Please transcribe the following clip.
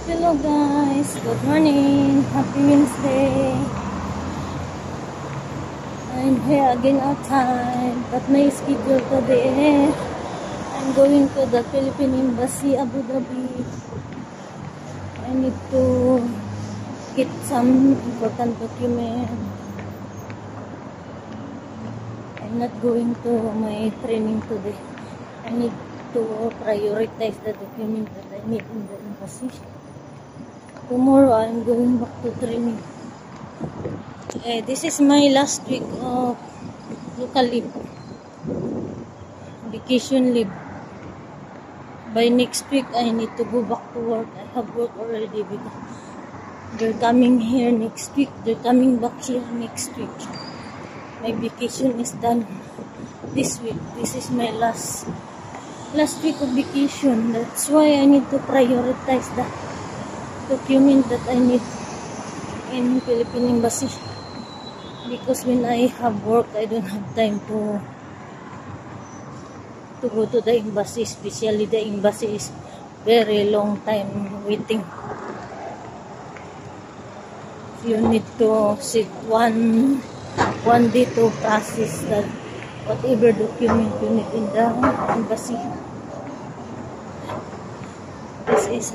Hello guys, good morning, happy Wednesday. I'm here again outside, but my schedule today, I'm going to the Philippine Embassy, Abu Dhabi. I need to get some important document. I'm not going to my training today. I need to prioritize the document that I need in the embassy. Tomorrow I'm going back to training. This is my last week of local leave, vacation leave. By next week I need to go back to work. I have work already because they're coming here next week. They're coming back here next week. My vacation is done this week. This is my last week of vacation. That's why I need to prioritize the document that I need in Philippine Embassy. Because when I have work, I don't have time to go to the embassy. Especially the embassy is very long time waiting. You need to sit one day to process that whatever document you need in the embassy. This is